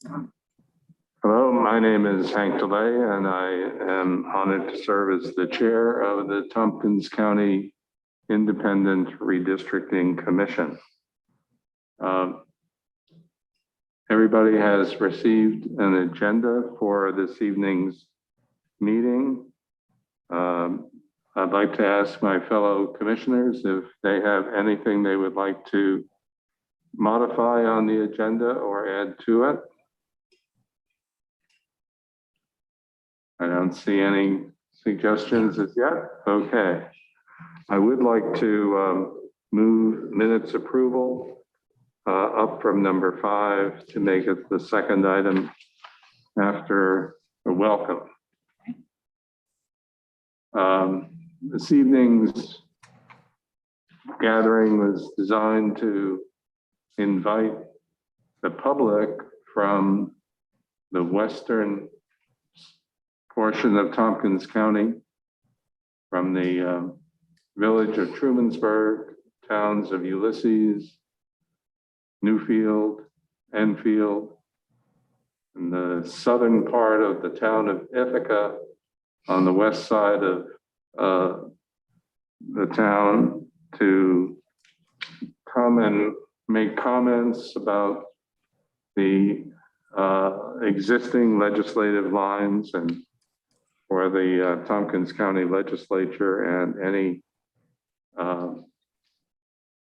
Hello, my name is Hank DeLay, and I am honored to serve as the chair of the Tompkins County Independent Redistricting Commission. Everybody has received an agenda for this evening's meeting. I'd like to ask my fellow commissioners if they have anything they would like to modify on the agenda or add to it. I don't see any suggestions as yet. Okay. I would like to move minutes approval up from number 5 to make it the second item after a welcome. This evening's gathering was designed to invite the public from the western portion of Tompkins County, from the village of Trumansburg, towns of Ulysses, Newfield, Enfield, and the southern part of the town of Ithaca on the west side of the town, to come and make comments about the existing legislative lines and for the Tompkins County Legislature, and any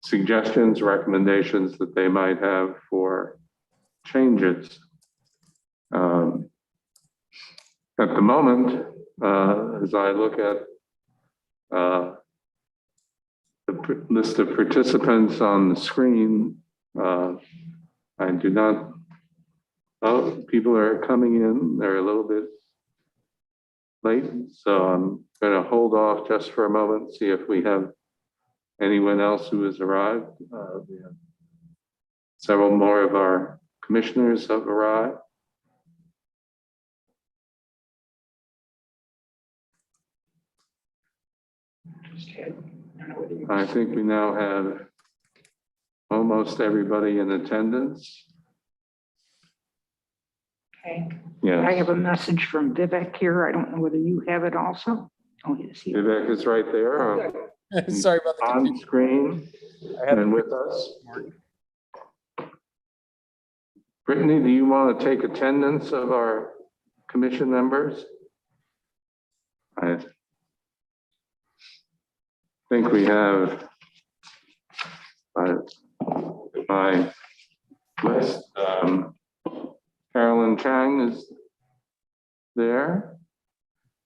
suggestions, recommendations that they might have for changes. At the moment, as I look at the list of participants on the screen, I do not, oh, people are coming in, they're a little bit late, so I'm going to hold off just for a moment, see if we have anyone else who has arrived. We have several more of our commissioners have arrived. I think we now have almost everybody in attendance. Okay. Yeah. I have a message from Vivek here. I don't know whether you have it also. Oh, yes, he Vivek is right there Sorry about the on confusion. screen I had and with us. Brittany, do you want to take attendance of our commission members? I think we have my list. Carolyn Chang is there.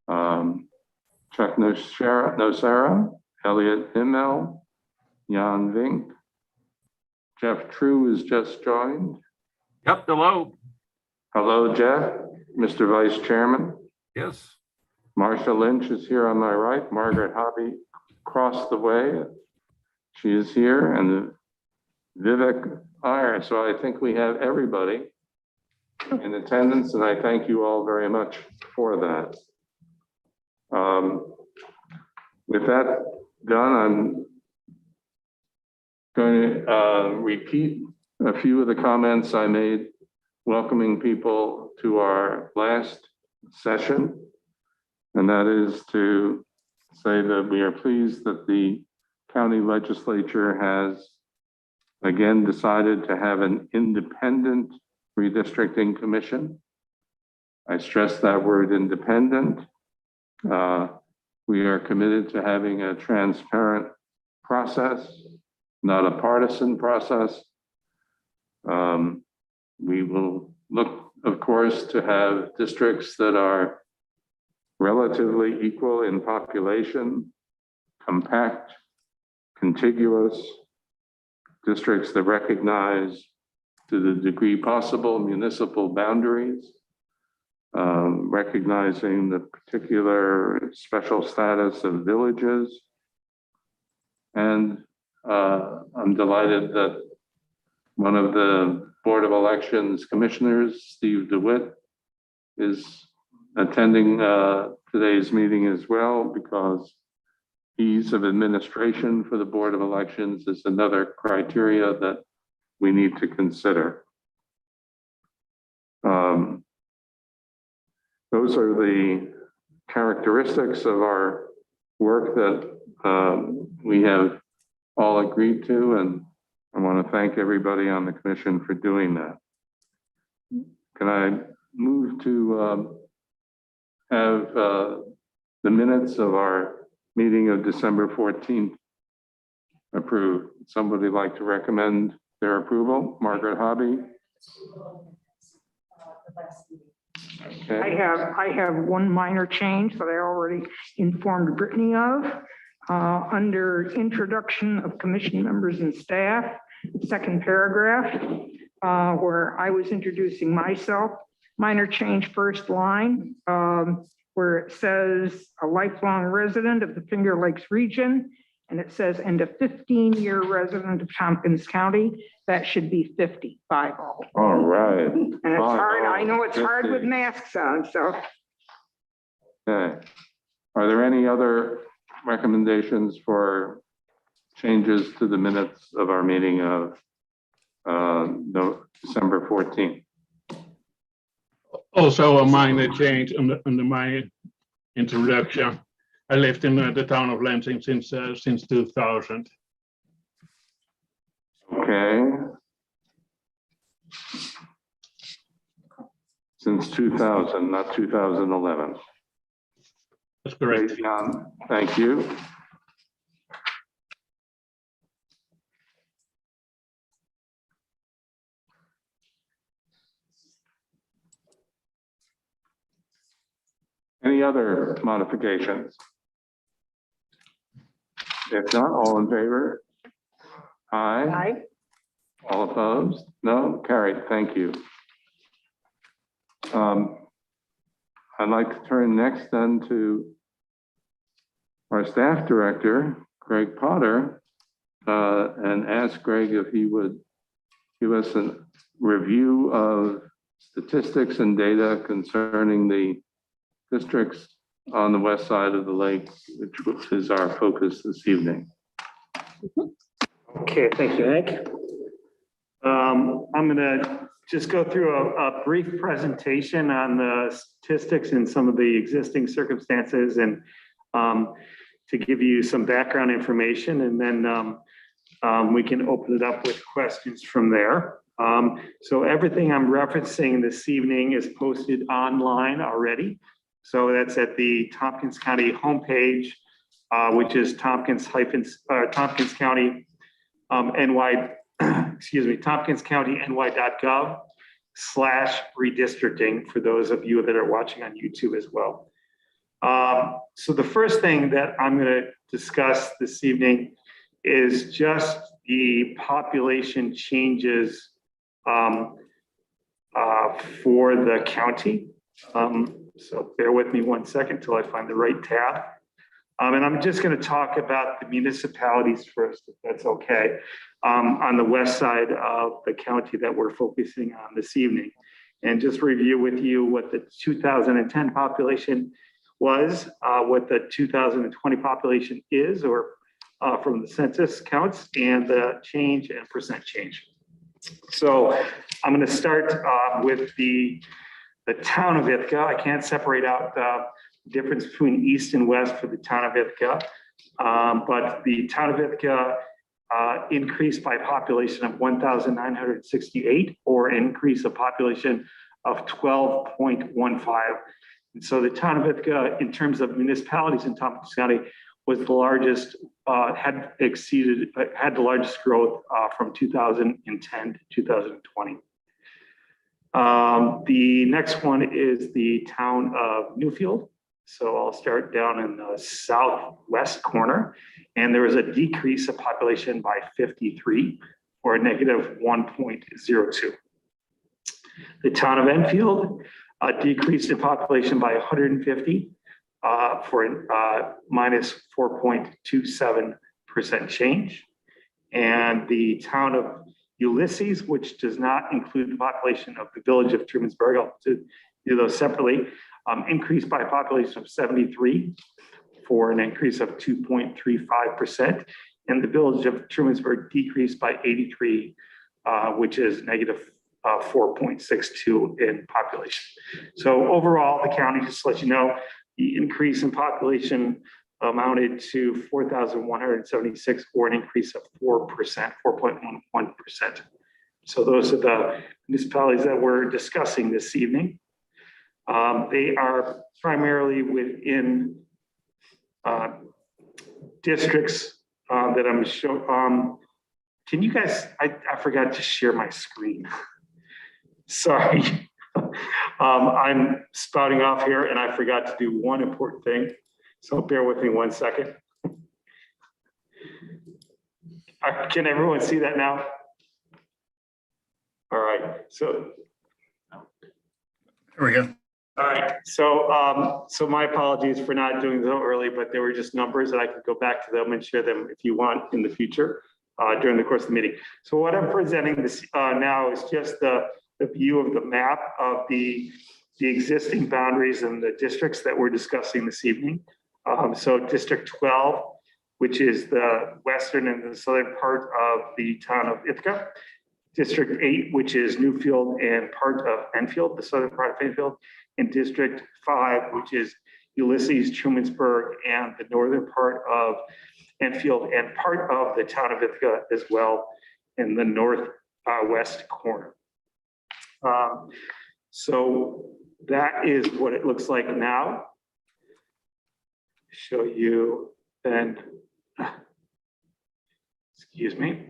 Chuck Nocera, Elliot Himmel, Jan Vink. Jeff True is just joined. Yep, hello. Hello, Jeff, Mr. Vice Chairman. Yes. Marsha Lynch is here on my right. Margaret Hobby across the way. She is here, and Vivek Iyer. So I think we have everybody in attendance, and I thank you all very much for that. With that done, I'm going to repeat a few of the comments I made welcoming people to our last session, and that is to say that we are pleased that the county legislature has again decided to have an independent redistricting commission. I stress that word independent. We are committed to having a transparent process, not a partisan process. We will look, of course, to have districts that are relatively equal in population, compact, contiguous, districts that recognize to the degree possible municipal boundaries, recognizing the particular special status of villages. And I'm delighted that one of the Board of Elections commissioners, Steve DeWitt, is attending today's meeting as well, because ease of administration for the Board of Elections is another criteria that we need to consider. those are the characteristics of our work that we have all agreed to, and I want to thank everybody on the commission for doing that. Can I move to have the minutes of our meeting of December 14th approved? Somebody like to recommend their approval? Margaret Hobby? Okay. I have one minor change that I already informed Brittany of. Under introduction of commission members and staff, second paragraph, where I was introducing myself, minor change first line, where it says a lifelong resident of the Finger Lakes region, and it says, and a 15-year resident of Tompkins County. That should be 50, 50. All right. And it's hard, I know it's hard 50. with masks on, so. Okay. Are there any other recommendations for changes to the minutes of our meeting of December 14th? Also a minor change under my introduction. I lived in the town of Lansing since 2000. Okay. Since 2000, not 2011. That's correct. Great, John. Thank you. Any other modifications? If not, all in favor? Aye. Aye. All opposed? No? Carried. Thank you. I'd like to turn next then to our staff director, Greg Potter, and ask Greg if he would give us a review of statistics and data concerning the districts on the west side of the lake, which is our focus this evening. Okay, thank you, Hank. I'm going to just go through a brief presentation on the statistics and some of the existing circumstances, and to give you some background information, and then we can open it up with questions from there. So everything I'm referencing this evening is posted online already. So that's at the Tompkins County homepage, which is Tompkins County NY, Tompkins County NY.gov/redistricting for those of you that are watching on YouTube as well. So the first thing that I'm going to discuss this evening is just the population changes for the county. So bear with me one second till I find the right tab. And I'm just going to talk about the municipalities first, if that's okay, on the west side of the county that we're focusing on this evening. And just review with you what the 2010 population was, what the 2020 population is, or from the census counts, and the change and percent change. So I'm going to start with the town of Ithaca. I can't separate out the difference between east and west for the town of Ithaca, but the town of Ithaca increased by population of 1,968, or increase of population of 12.15. And so the town of Ithaca, in terms of municipalities in Tompkins County, was the largest, had the largest growth from 2010 to 2020. The next one is the town of Newfield. So I'll start down in the southwest corner, and there was a decrease of population by 53, or a negative 1.02. The town of Enfield decreased in population by 150 for a minus 4.27% change. And the town of Ulysses, which does not include the population of the village of Trumansburg, I'll do those separately, increased by a population of 73 for an increase of 2.35%. And the village of Trumansburg decreased by 83, which is negative 4.62 in population. So overall, the county, just to let you know, the increase in population amounted to 4,176, or an increase of 4%, 4.11%. So those are the municipalities that we're discussing this evening. They are primarily within districts that I'm showing. Can you guys, I forgot to share my screen. Sorry. I'm spouting off here and I forgot to do one important thing. So bear with me 1 second. Can everyone see that now? All right, so. There we go. All right, so my apologies for not doing so early, but they were just numbers that I could go back to them and share them if you want in the future during the course of the meeting. So what I'm presenting this now is just the view of the map of the existing boundaries and the districts that we're discussing this evening. So District 12, which is the western and the southern part of the town of Ithaca. District 8, which is Newfield and part of Enfield, the southern part of Enfield. And District 5, which is Ulysses, Trumansburg, and the northern part of Enfield and part of the town of Ithaca as well in the northwest corner. So that is what it looks like now. Show you then, excuse me.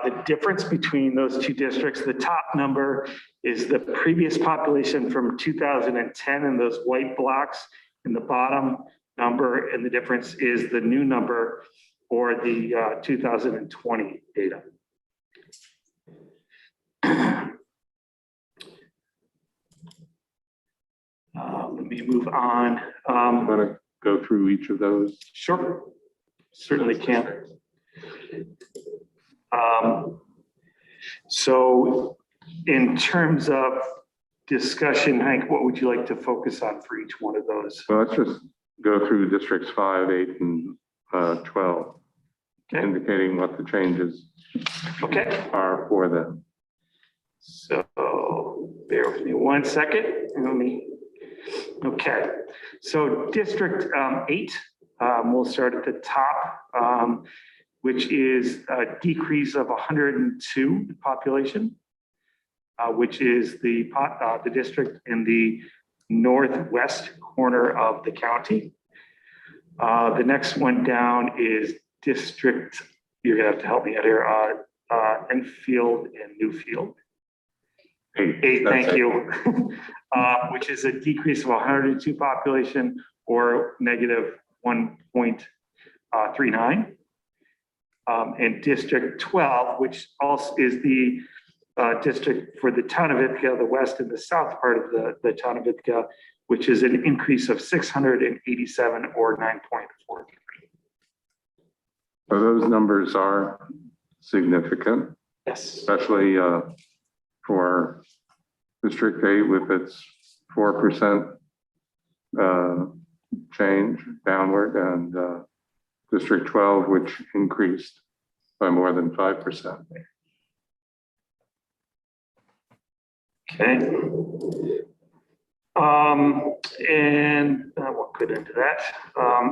The difference between those two districts, the top number is the previous population from 2010 in those white blocks, and the bottom number, and the difference is the new number or the 2020 data. Let me move on. I'm going to go through each of those. Sure, certainly can. So in terms of discussion, Hank, what would you like to focus on for each one of those? So let's just go through districts 5, 8, and 12, Okay. indicating what the changes Okay, are for them. so bear with me 1 second. And let me, okay. So District 8, we'll start at the top, which is a decrease of 102 in population, which is the district in the northwest corner of the county. The next one down is District, you're gonna have to help me out here, Enfield and Newfield. 8, thank you. Which is a decrease of 102 population, or negative 1.39. And District 12, which also is the district for the town of Ithaca, the west and the south part of the town of Ithaca, which is an increase of 687, or 9.43. So those numbers are significant, Yes. especially for District 8 with its 4% change downward, and District 12, which increased by more than 5%. Okay. And I won't get into that.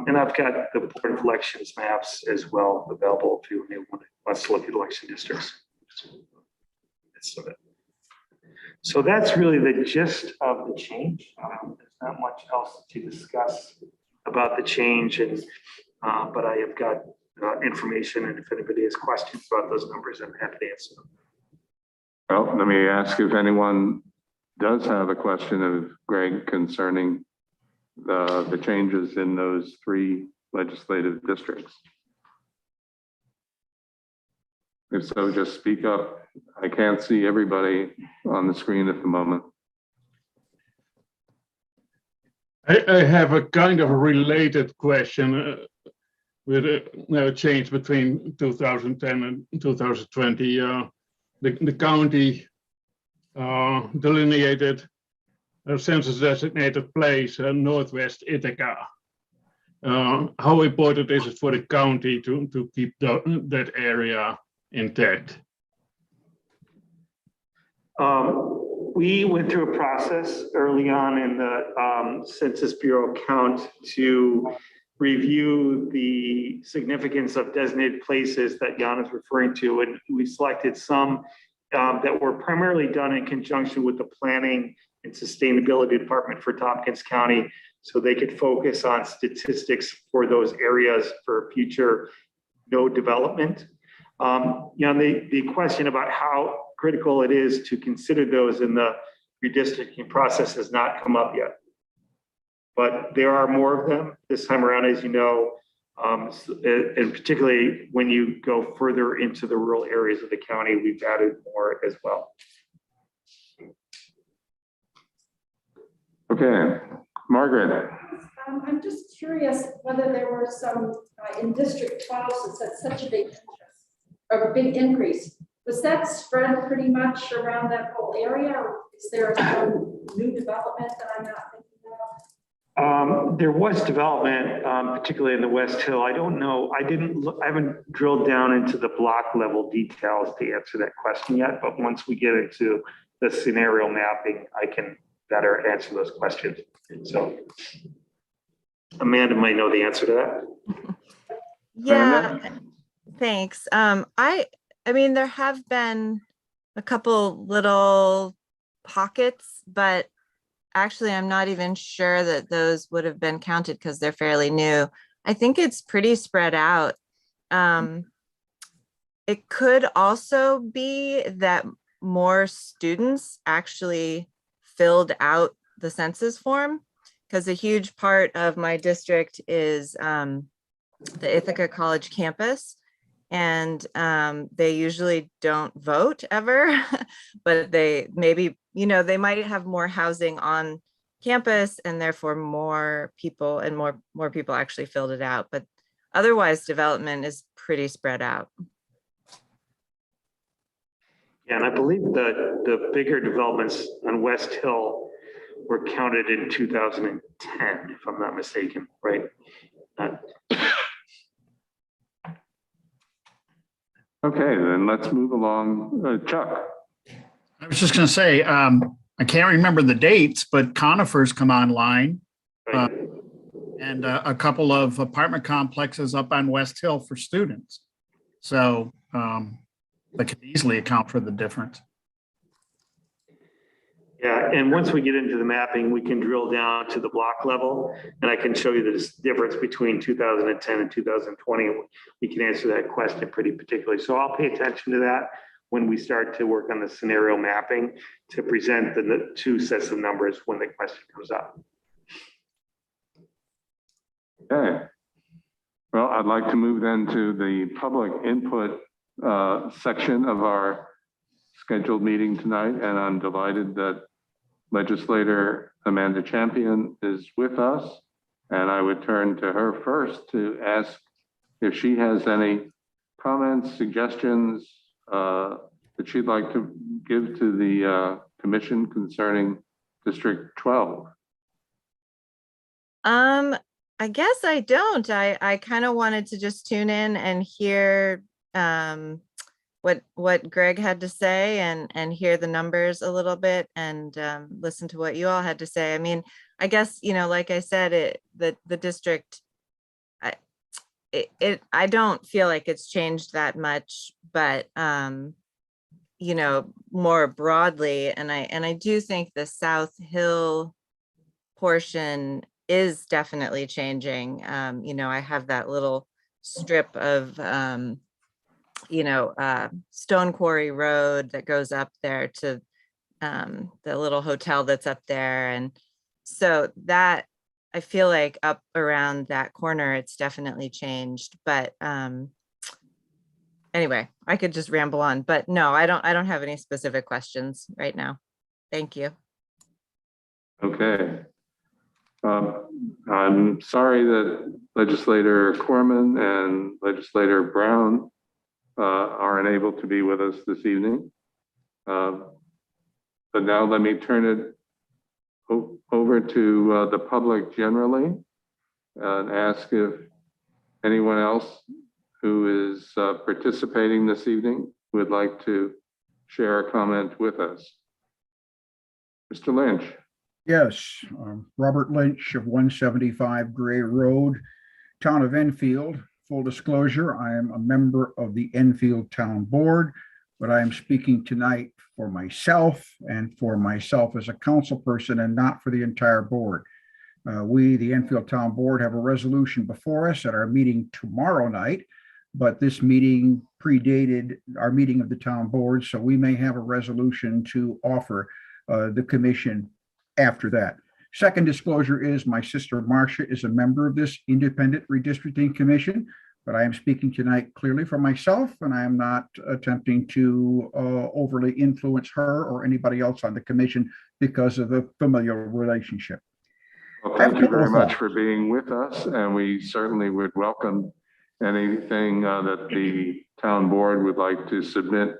And I've got the Board of Elections maps as well available if you want to look at election districts. So that's really the gist of the change. There's not much else to discuss about the change, and but I have got information, and if anybody has questions about those numbers, I'm happy to answer them. Well, let me ask if anyone does have a question of Greg concerning the changes in those 3 legislative districts. If so, just speak up. I can't see everybody on the screen at the moment. I have a kind of a related question with a change between 2010 and 2020. The county delineated a census designated place, Northwest Ithaca. how important is it for the county to keep that area intact? We went through a process early on in the Census Bureau count to review the significance of designated places that Jan is referring to. And we selected some that were primarily done in conjunction with the Planning and Sustainability Department for Tompkins County, so they could focus on statistics for those areas for future node development. The question about how critical it is to consider those in the redistricting process has not come up yet. But there are more of them this time around, as you know, and particularly when you go further into the rural areas of the county, we've added more as well. Okay, Margaret. I'm just curious whether there were some in District 12, since that's such a big interest or a big increase. Was that spread pretty much around that whole area, or is there some new development that I'm not thinking of? There was development, particularly in the West Hill. I don't know. I haven't drilled down into the block level details to answer that question yet. But once we get into the scenario mapping, I can better answer those questions. So Amanda might know the answer to that. Yeah, thanks. I mean, there have been a couple little pockets, but actually I'm not even sure that those would have been counted because they're fairly new. I think it's pretty spread out. It could also be that more students actually filled out the census form, because a huge part of my district is the Ithaca College campus. And they usually don't vote ever, but they maybe, they might have more housing on campus and therefore more people and more people actually filled it out. But otherwise development is pretty spread out. Yeah, and I believe the bigger developments on West Hill were counted in 2010, if I'm not mistaken, right? Okay, then let's move along. Chuck. I was just going to say, I can't remember the dates, but conifers come online, and a couple of apartment complexes up on West Hill for students. So that could easily account for the difference. Yeah, and once we get into the mapping, we can drill down to the block level, and I can show you the difference between 2010 and 2020. We can answer that question pretty particularly. So I'll pay attention to that when we start to work on the scenario mapping to present the two sets of numbers when the question comes up. Okay. Well, I'd like to move then to the public input section of our scheduled meeting tonight, and I'm delighted that Legislator Amanda Champion is with us, and I would turn to her first to ask if she has any comments, suggestions that she'd like to give to the commission concerning District 12. I guess I don't. I kind of wanted to just tune in and hear what Greg had to say and hear the numbers a little bit and listen to what you all had to say. I mean, I guess, like I said, the district, I don't feel like it's changed that much, but more broadly, and I do think the South Hill portion is definitely changing. I have that little strip of Stone Quarry Road that goes up there to the little hotel that's up there. And so that, I feel like up around that corner, it's definitely changed. But anyway, I could just ramble on, but no, I don't have any specific questions right now. Thank you. Okay. I'm sorry that Legislator Corman and Legislator Brown are unable to be with us this evening. But now let me turn it over to the public generally. and ask if anyone else who is participating this evening would like to share a comment with us. Mr. Lynch. Yes, Robert Lynch of 175 Gray Road, Town of Enfield. Full disclosure, I am a member of the Enfield Town Board, but I am speaking tonight for myself as a council person and not for the entire board. We, the Enfield Town Board, have a resolution before us at our meeting tomorrow night, but this meeting predated our meeting of the town board, so we may have a resolution to offer the commission after that. Second disclosure is my sister Marcia is a member of this independent redistricting commission, but I am speaking tonight clearly for myself, and I am not attempting to overly influence her or anybody else on the commission because of a familial relationship. Well, thank you very much for being with us, and we certainly would welcome anything that the town board would like to submit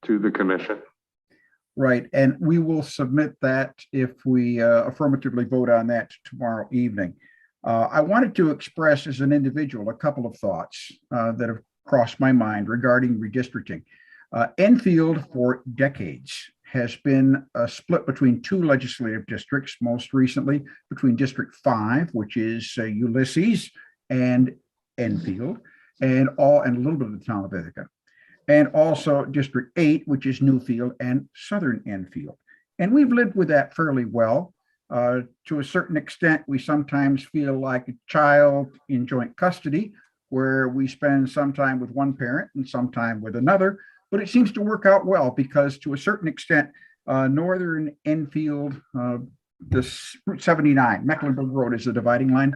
to the commission. Right, and we will submit that if we affirmatively vote on that tomorrow evening. I wanted to express as an individual a couple of thoughts that have crossed my mind regarding redistricting. Enfield for decades has been split between two legislative districts, most recently between District 5, which is Ulysses and Enfield, and a little bit of the town of Ithaca, and also District 8, which is Newfield and Southern Enfield. And we've lived with that fairly well. To a certain extent, we sometimes feel like a child in joint custody, where we spend some time with one parent and some time with another, but it seems to work out well because to a certain extent, Northern Enfield, this Route 79, Mecklenburg Road is the dividing line.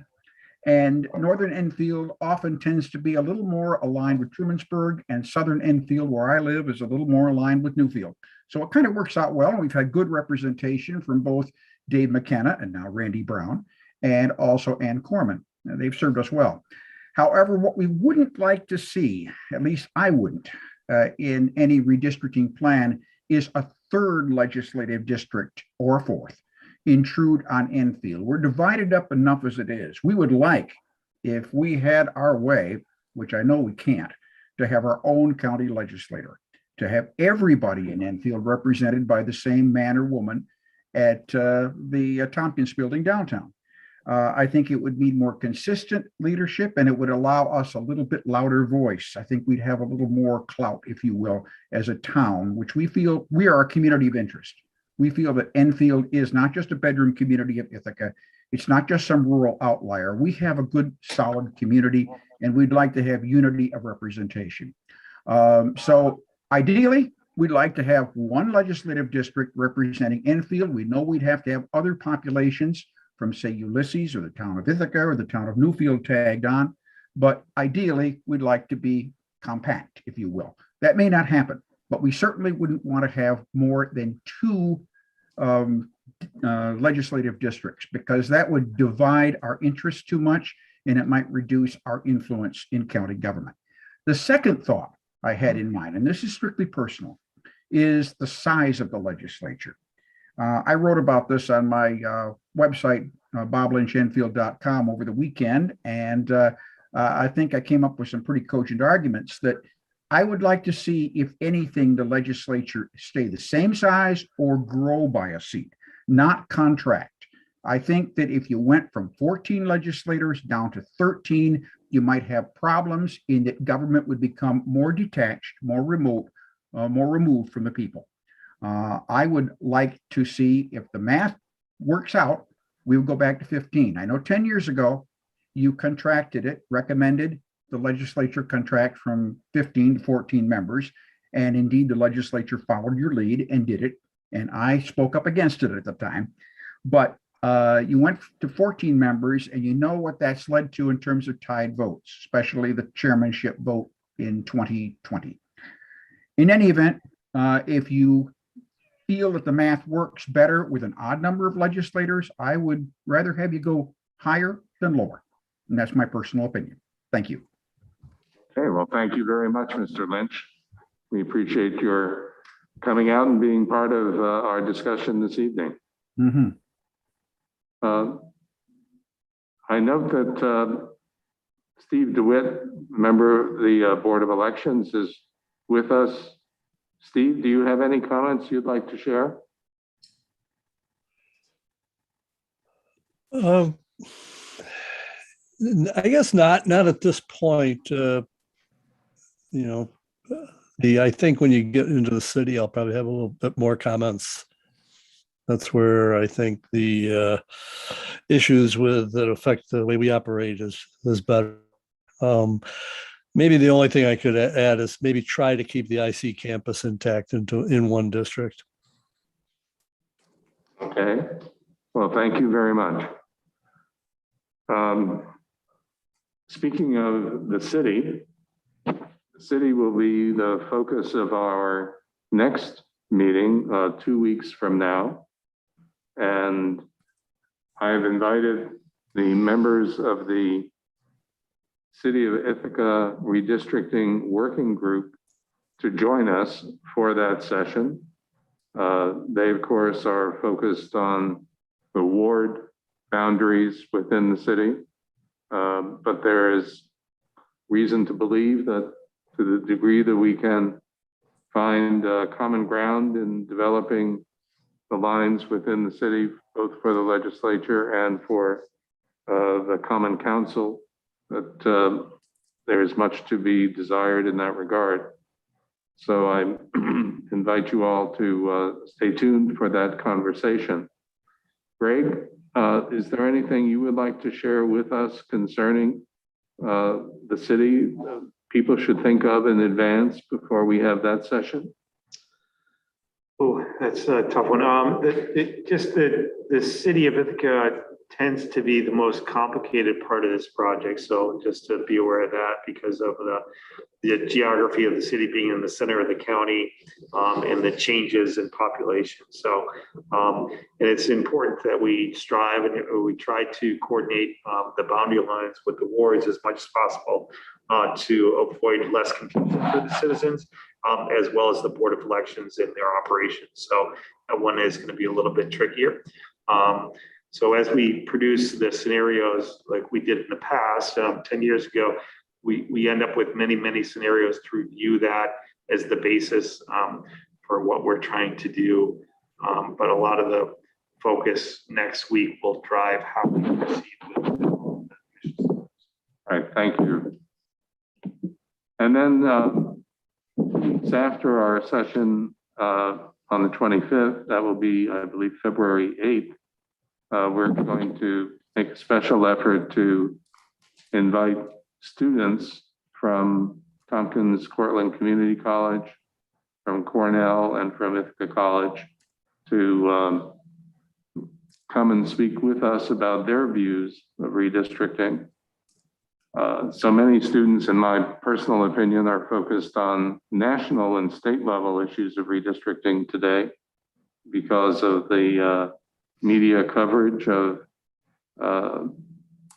And Northern Enfield often tends to be a little more aligned with Trumansburg, and Southern Enfield, where I live, is a little more aligned with Newfield. So it kind of works out well. We've had good representation from both Dave McKenna and now Randy Brown, and also Ann Corman. They've served us well. However, what we wouldn't like to see, at least I wouldn't, in any redistricting plan, is a third legislative district or a fourth intrude on Enfield. We're divided up enough as it is. We would like, if we had our way, which I know we can't, to have our own county legislator, to have everybody in Enfield represented by the same man or woman at the Tompkins building downtown. I think it would mean more consistent leadership, and it would allow us a little bit louder voice. I think we'd have a little more clout, if you will, as a town, which we feel we are a community of interest. We feel that Enfield is not just a bedroom community of Ithaca. It's not just some rural outlier. We have a good, solid community, and we'd like to have unity of representation. So ideally, we'd like to have one legislative district representing Enfield. We know we'd have to have other populations from, say, Ulysses or the town of Ithaca or the town of Newfield tagged on. But ideally, we'd like to be compact, if you will. That may not happen, but we certainly wouldn't want to have more than two legislative districts, because that would divide our interests too much and it might reduce our influence in county government. The second thought I had in mind, and this is strictly personal, is the size of the legislature. I wrote about this on my website, boblynchenfield.com, over the weekend, and I think I came up with some pretty cogent arguments that I would like to see, if anything, the legislature stay the same size or grow by a seat, not contract. I think that if you went from 14 legislators down to 13, you might have problems in that government would become more detached, more remote, more removed from the people. I would like to see, if the math works out, we would go back to 15. I know 10 years ago, you contracted it, recommended the legislature contract from 15 to 14 members. And indeed, the legislature followed your lead and did it. And I spoke up against it at the time. But you went to 14 members, and you know what that's led to in terms of tied votes, especially the chairmanship vote in 2020. In any event, if you feel that the math works better with an odd number of legislators, I would rather have you go higher than lower. And that's my personal opinion. Thank you. Okay, well, thank you very much, Mr. Lynch. We appreciate your coming out and being part of our discussion this evening. I note that Steve DeWitt, member of the Board of Elections, is with us. Steve, do you have any comments you'd like to share? I guess not at this point. I think when you get into the city, I'll probably have a little bit more comments. That's where I think the issues that affect the way we operate is better. Maybe the only thing I could add is maybe try to keep the IC campus intact in one district. Okay, well, thank you very much. Speaking of the city will be the focus of our next meeting 2 weeks from now. And I've invited the members of the City of Ithaca Redistricting Working Group to join us for that session. They, of course, are focused on the ward boundaries within the city. But there is reason to believe that to the degree that we can find common ground in developing the lines within the city, both for the legislature and for the Common Council, that there is much to be desired in that regard. So I invite you all to stay tuned for that conversation. Greg, is there anything you would like to share with us concerning the city people should think of in advance before we have that session? Oh, that's a tough one. The city of Ithaca tends to be the most complicated part of this project. So just to be aware of that, because of the geography of the city being in the center of the county and the changes in population. So, and it's important that we strive and we try to coordinate the boundary lines with the wards as much as possible to avoid less confusion for the citizens, as well as the Board of Elections in their operations. So that one is going to be a little bit trickier. So as we produce the scenarios like we did in the past, 10 years ago, we end up with many scenarios to review that as the basis for what we're trying to do. But a lot of the focus next week will drive how we proceed with the missions. All right, thank you. And then it's after our session on the 25th, that will be, I believe, February 8th. We're going to make a special effort to invite students from Tompkins Cortland Community College, from Cornell, and from Ithaca College to come and speak with us about their views of redistricting. So many students, in my personal opinion, are focused on national and state level issues of redistricting today because of the media coverage of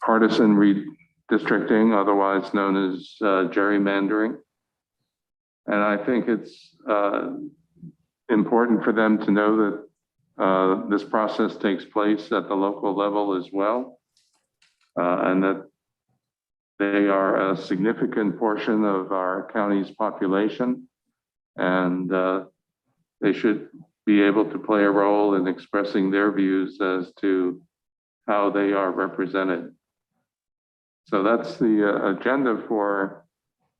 partisan redistricting, otherwise known as gerrymandering. And I think it's important for them to know that this process takes place at the local level as well, and that they are a significant portion of our county's population, and they should be able to play a role in expressing their views as to how they are represented. So that's the agenda for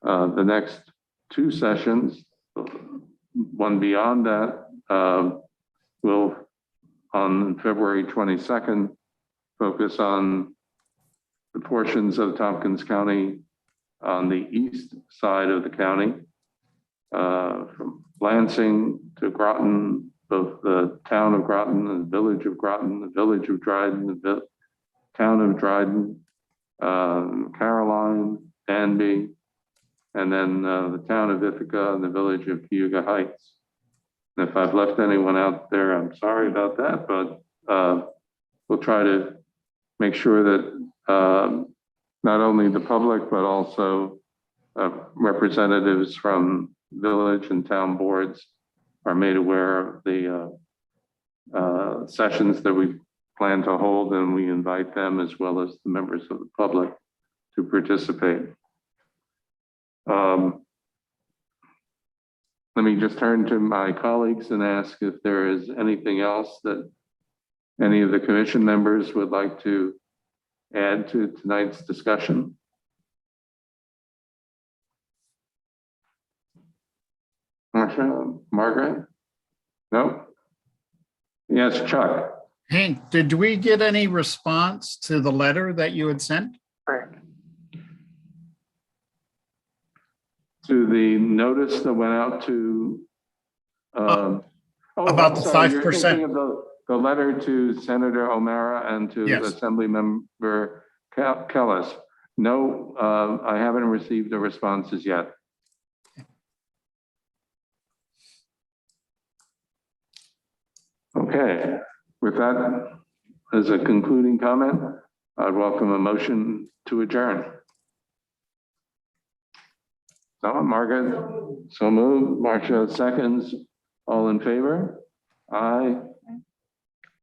the next two sessions. One beyond that will, on February 22nd, focus on the portions of Tompkins County on the east side of the county, from Lansing to Groton, both the town of Groton and the village of Groton, the village of Dryden, the town of Dryden, Caroline, Danby, and then the town of Ithaca and the village of Cayuga Heights. And if I've left anyone out there, I'm sorry about that, but we'll try to make sure that not only the public, but also representatives from village and town boards are made aware of the sessions that we plan to hold, and we invite them as well as the members of the public to participate. Let me just turn to my colleagues and ask if there is anything else that any of the commission members would like to add to tonight's discussion. Marsha, Margaret? No? Yes, Chuck. Hank, did we get any response to the letter that you had sent? To the notice that went out to About I'm the sorry, you're 5%. thinking of the letter to Senator O'Mara and to Yes. Assembly Member Kellis. No, I haven't received the responses yet. Okay, with that as a concluding comment, I'd welcome a motion to adjourn. So, Margaret, so moved. Marcia seconds. All in favor? Aye.